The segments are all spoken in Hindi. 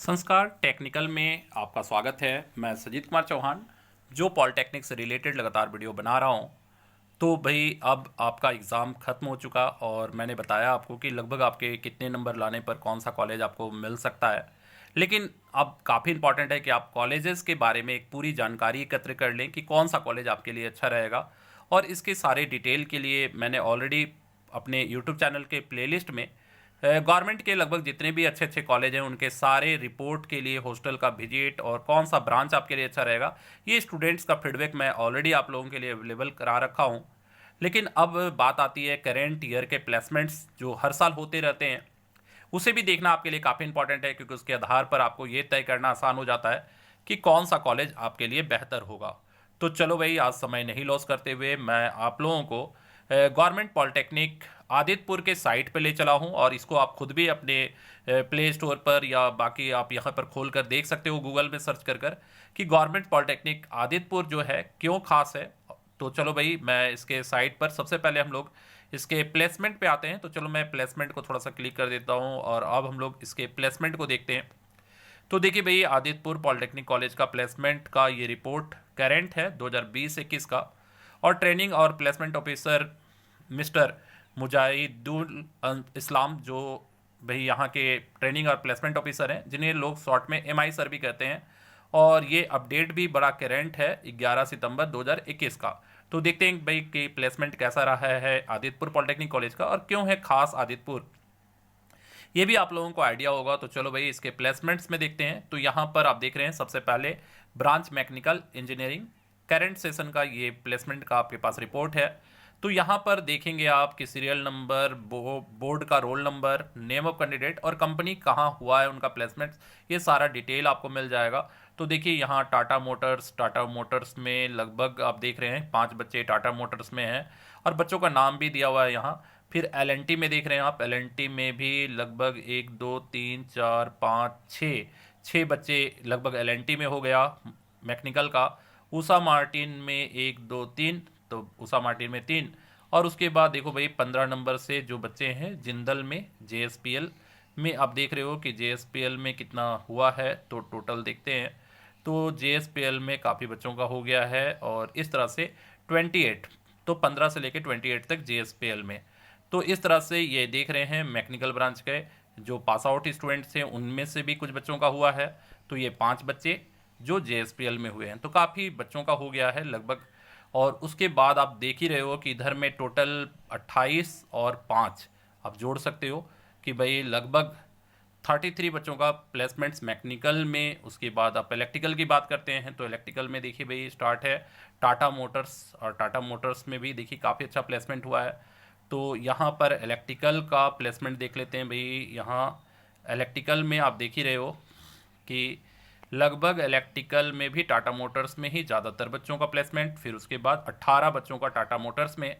संस्कार टेक्निकल में आपका स्वागत है। मैं सजीत कुमार चौहान जो पॉलिटेक्निक से रिलेटेड लगातार वीडियो बना रहा हूँ। तो भाई अब आपका एग्ज़ाम ख़त्म हो चुका और मैंने बताया आपको कि लगभग आपके कितने नंबर लाने पर कौन सा कॉलेज आपको मिल सकता है। लेकिन अब काफ़ी इंपॉर्टेंट है कि आप कॉलेजेस के बारे में एक पूरी जानकारी एकत्र कर लें कि कौन सा कॉलेज आपके लिए अच्छा रहेगा। और इसके सारे डिटेल के लिए मैंने ऑलरेडी अपने यूट्यूब चैनल के प्लेलिस्ट में गवर्नमेंट के लगभग जितने भी अच्छे अच्छे कॉलेज हैं उनके सारे रिपोर्ट के लिए हॉस्टल का विजिट और कौन सा ब्रांच आपके लिए अच्छा रहेगा, ये स्टूडेंट्स का फीडबैक मैं ऑलरेडी आप लोगों के लिए अवेलेबल करा रखा हूँ। लेकिन अब बात आती है करेंट ईयर के प्लेसमेंट्स जो हर साल होते रहते हैं, उसे भी देखना आपके लिए काफ़ी इंपॉर्टेंट है क्योंकि उसके आधार पर आपको ये तय करना आसान हो जाता है कि कौन सा कॉलेज आपके लिए बेहतर होगा। तो चलो भाई, आज समय नहीं लॉस करते हुए मैं आप लोगों को गवर्नमेंट पॉलिटेक्निक आदितपुर के साइट पे ले चला हूँ और इसको आप खुद भी अपने प्ले स्टोर पर या बाकी आप यहाँ पर खोल कर देख सकते हो गूगल में सर्च कर कि गवर्नमेंट पॉलिटेक्निक आदितपुर जो है क्यों खास है। तो चलो भाई, मैं इसके साइट पर सबसे पहले हम लोग इसके प्लेसमेंट पे आते हैं। तो चलो मैं प्लेसमेंट को थोड़ा सा क्लिक कर देता हूँ और अब हम लोग इसके प्लेसमेंट को देखते हैं। तो देखिए भाई, आदितपुर पॉलिटेक्निक कॉलेज का प्लेसमेंट का ये रिपोर्ट करेंट है 2020-21 का। और ट्रेनिंग और प्लेसमेंट ऑफिसर मिस्टर मुजाहिदुल इस्लाम जो भाई यहाँ के ट्रेनिंग और प्लेसमेंट ऑफिसर हैं, जिन्हें लोग शॉर्ट में एमआई सर भी कहते हैं। और ये अपडेट भी बड़ा करेंट है 11 सितंबर 2021 का। तो देखते हैं भाई कि प्लेसमेंट कैसा रहा है आदितपुर पॉलिटेक्निक कॉलेज का और क्यों है खास आदितपुर, ये भी आप लोगों को आइडिया होगा। तो चलो भाई, इसके प्लेसमेंट्स में देखते हैं। तो यहाँ पर आप देख रहे हैं सबसे पहले branch mechanical engineering current session का ये प्लेसमेंट का आपके पास रिपोर्ट है। तो यहाँ पर देखेंगे आप कि सीरियल नंबर, बोर्ड का roll number, name of candidate और कंपनी कहाँ हुआ है उनका प्लेसमेंट, ये सारा डिटेल आपको मिल जाएगा। तो देखिए यहाँ टाटा मोटर्स में लगभग आप देख रहे हैं 5 बच्चे टाटा मोटर्स में हैं और बच्चों का नाम भी दिया हुआ है यहाँ। फिर एलएनटी में देख रहे हैं आप, एलएनटी में भी लगभग 1 2 3 4 5 6 बच्चे लगभग एलएनटी में हो गया मैकेनिकल का। उषा मार्टिन में 1 2 3, तो उषा मार्टिन में 3। और उसके बाद देखो भाई 15 नंबर से जो बच्चे हैं जिंदल में जेएसपीएल में, आप देख रहे हो कि जेएसपीएल में कितना हुआ है। तो टोटल देखते हैं तो जेएसपीएल में काफ़ी बच्चों का हो गया है और इस तरह से 28, तो 15 से लेकर 28 तक जेएसपीएल में। तो इस तरह से ये देख रहे हैं मैकेनिकल ब्रांच के जो पास आउट स्टूडेंट्स हैं उनमें से भी कुछ बच्चों का हुआ है। तो ये 5 बच्चे जो जेएसपीएल में हुए हैं, तो काफ़ी बच्चों का हो गया है लगभग। और उसके बाद आप देख ही रहे हो कि इधर में टोटल 28 और 5 आप जोड़ सकते हो कि भाई लगभग 33 बच्चों का प्लेसमेंट्स मैकेनिकल में। उसके बाद आप इलेक्ट्रिकल की बात करते हैं तो इलेक्ट्रिकल में देखिए भाई स्टार्ट है टाटा मोटर्स, और टाटा मोटर्स में भी देखिए काफ़ी अच्छा प्लेसमेंट हुआ है। तो यहाँ पर इलेक्ट्रिकल का प्लेसमेंट देख लेते हैं भाई। यहाँ इलेक्ट्रिकल में आप देख ही रहे हो कि लगभग इलेक्ट्रिकल में भी टाटा मोटर्स में ही ज़्यादातर बच्चों का प्लेसमेंट, फिर उसके बाद 18 बच्चों का टाटा मोटर्स में।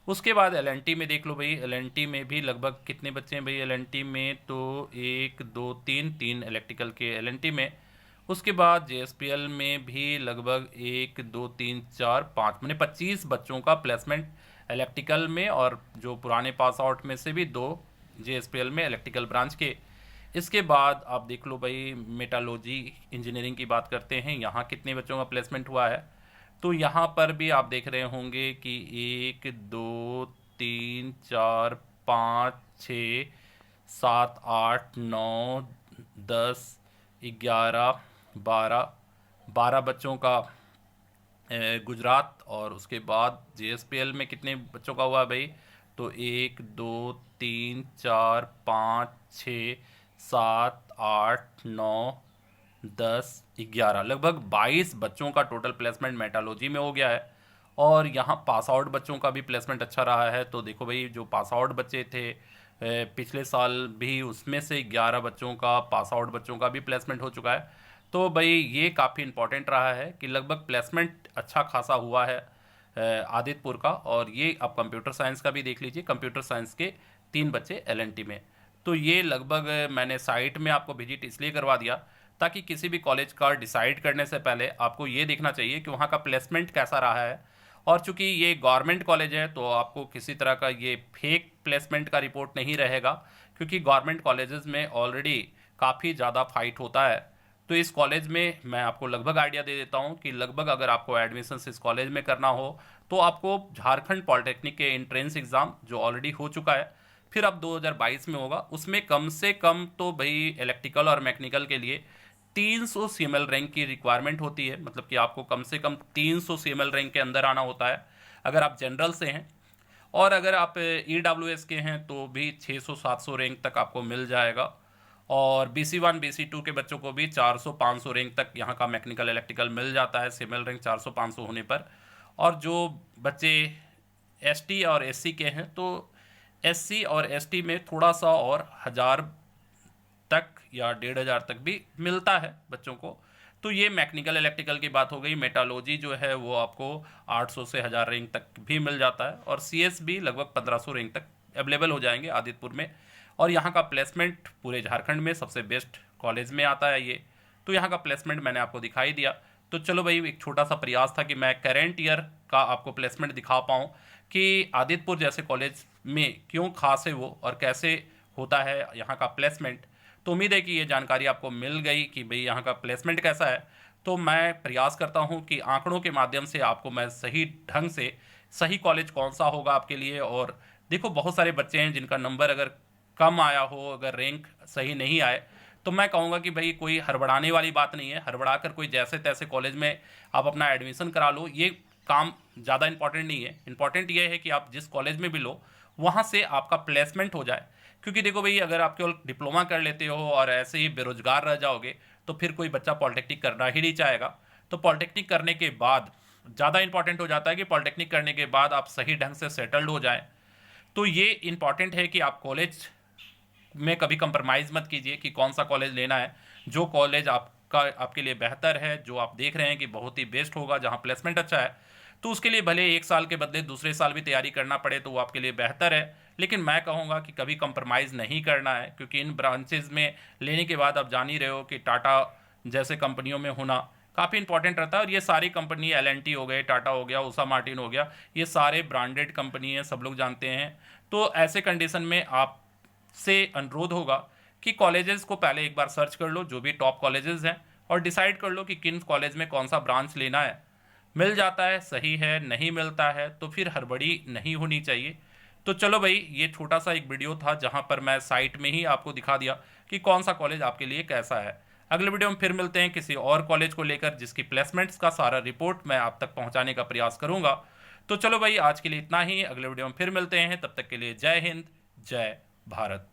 उसके बाद एलएनटी में देख लो भाई, एलएनटी में भी लगभग कितने बच्चे हैं भाई एलएनटी में, तो 1 2 3 इलेक्ट्रिकल के एलएनटी में। उसके बाद जेएसपीएल में भी लगभग 1 2 3 4 5 मैंने 25 बच्चों का प्लेसमेंट इलेक्ट्रिकल में, और जो पुराने पास आउट में से भी 2 जेएसपीएल में इलेक्ट्रिकल ब्रांच के। इसके बाद आप देख लो भाई मेटालॉजी इंजीनियरिंग की बात करते हैं, यहाँ कितने बच्चों का प्लेसमेंट हुआ है। तो यहाँ पर भी आप देख रहे होंगे कि 1 2 3 4 5 6 7 8 9 10 11 12 बच्चों का गुजरात। और उसके बाद जेएसपीएल में कितने बच्चों का हुआ भाई, तो 1 2 3 4 5 6 7 8 9 10 11 लगभग 22 बच्चों का टोटल प्लेसमेंट मेटालॉजी में हो गया है। और यहाँ पास आउट बच्चों का भी प्लेसमेंट अच्छा रहा है। तो देखो भाई जो पास आउट बच्चे थे पिछले साल भी, उसमें से 11 बच्चों का पास आउट बच्चों का भी प्लेसमेंट हो चुका है। तो भाई ये काफ़ी इंपॉर्टेंट रहा है कि लगभग प्लेसमेंट अच्छा खासा हुआ है आदितपुर का। और ये आप कंप्यूटर साइंस का भी देख लीजिए, कंप्यूटर साइंस के 3 बच्चे एलएनटी में। तो ये लगभग मैंने साइट में आपको विजिट इसलिए करवा दिया ताकि किसी भी कॉलेज का डिसाइड करने से पहले आपको ये देखना चाहिए कि वहाँ का प्लेसमेंट कैसा रहा है। और चूंकि ये गवर्नमेंट कॉलेज है तो आपको किसी तरह का ये फेक प्लेसमेंट का रिपोर्ट नहीं रहेगा, क्योंकि गवर्नमेंट कॉलेजेस में ऑलरेडी काफ़ी ज़्यादा फाइट होता है। तो इस कॉलेज में मैं आपको लगभग आइडिया दे देता हूँ कि लगभग अगर आपको एडमिशन इस कॉलेज में करना हो तो आपको झारखंड पॉलिटेक्निक के एंट्रेंस एग्ज़ाम जो ऑलरेडी हो चुका है, फिर अब 2022 में होगा, उसमें कम से कम तो भाई इलेक्ट्रिकल और मैकेनिकल के लिए 300 सीएमएल रैंक की रिक्वायरमेंट होती है। मतलब कि आपको कम से कम 300 सीएमएल रैंक के अंदर आना होता है अगर आप जनरल से हैं, और अगर आप ईडब्ल्यूएस के हैं तो भी 600-700 रैंक तक आपको मिल जाएगा। और BC1 BC2 के बच्चों को भी 400-500 रैंक तक यहाँ का मैकेनिकल इलेक्ट्रिकल मिल जाता है सीएमएल रैंक 400-500 होने पर। और जो बच्चे एसटी और एससी के हैं तो एससी और एसटी में थोड़ा सा और 1000 तक या 1500 तक भी मिलता है बच्चों को। तो ये मैकेनिकल इलेक्ट्रिकल की बात हो गई। मेटालॉजी जो है वो आपको 800 से 1000 रैंक तक भी मिल जाता है, और सीएस भी लगभग 1500 रैंक तक अवेलेबल हो जाएंगे आदितपुर में। और यहाँ का प्लेसमेंट पूरे झारखंड में सबसे बेस्ट कॉलेज में आता है ये। तो यहाँ का प्लेसमेंट मैंने आपको दिखाई दिया। तो चलो भाई, एक छोटा सा प्रयास था कि मैं करेंट ईयर का आपको प्लेसमेंट दिखा पाऊँ कि आदितपुर जैसे कॉलेज में क्यों खास है वो और कैसे होता है यहाँ का प्लेसमेंट। तो उम्मीद है कि ये जानकारी आपको मिल गई कि भाई यहाँ का प्लेसमेंट कैसा है। तो मैं प्रयास करता हूँ कि आंकड़ों के माध्यम से आपको मैं सही ढंग से सही कॉलेज कौन सा होगा आपके लिए। और देखो, बहुत सारे बच्चे हैं जिनका नंबर अगर कम आया हो, अगर रैंक सही नहीं आए, तो मैं कहूँगा कि भाई कोई हड़बड़ाने वाली बात नहीं है। हड़बड़ा कर कोई जैसे तैसे कॉलेज में आप अपना एडमिशन करा लो, ये काम ज़्यादा इंपॉर्टेंट नहीं है। इंपॉर्टेंट ये है कि आप जिस कॉलेज में भी लो वहाँ से आपका प्लेसमेंट हो जाए। क्योंकि देखो भाई, अगर आप केवल डिप्लोमा कर लेते हो और ऐसे ही बेरोजगार रह जाओगे तो फिर कोई बच्चा पॉलिटेक्निक करना ही नहीं चाहेगा। तो पॉलिटेक्निक करने के बाद ज़्यादा इंपॉर्टेंट हो जाता है कि पॉलिटेक्निक करने के बाद आप सही ढंग से सेटल्ड हो जाएं। तो ये इंपॉर्टेंट है कि आप कॉलेज में कभी कंप्रोमाइज़ मत कीजिए कि कौन सा कॉलेज लेना है। जो कॉलेज आपका आपके लिए बेहतर है, जो आप देख रहे हैं कि बहुत ही बेस्ट होगा, जहाँ प्लेसमेंट अच्छा है, तो उसके लिए भले 1 साल के बदले दूसरे साल भी तैयारी करना पड़े तो वो आपके लिए बेहतर है। लेकिन मैं कहूँगा कि कभी कंप्रोमाइज़ नहीं करना है, क्योंकि इन ब्रांचेज में लेने के बाद आप जान ही रहे हो कि टाटा जैसे कंपनियों में होना काफ़ी इंपॉर्टेंट रहता है। और ये सारी कंपनी एल&टी हो गए, टाटा हो गया, उषा मार्टिन हो गया, ये सारे ब्रांडेड कंपनी हैं, सब लोग जानते हैं। तो ऐसे कंडीशन में आपसे अनुरोध होगा कि कॉलेजेस को पहले एक बार सर्च कर लो, जो भी टॉप कॉलेजेस हैं, और डिसाइड कर लो कि किन कॉलेज में कौन सा ब्रांच लेना है। मिल जाता है सही है, नहीं मिलता है तो फिर हड़बड़ी नहीं होनी चाहिए। तो चलो भाई, ये छोटा सा एक वीडियो था जहां पर मैं साइट में ही आपको दिखा दिया कि कौन सा कॉलेज आपके लिए कैसा है। अगले वीडियो में फिर मिलते हैं किसी और कॉलेज को लेकर, जिसकी प्लेसमेंट्स का सारा रिपोर्ट मैं आप तक पहुंचाने का प्रयास करूंगा। तो चलो भाई, आज के लिए इतना ही। अगले वीडियो में फिर मिलते हैं, तब तक के लिए जय हिंद, जय भारत।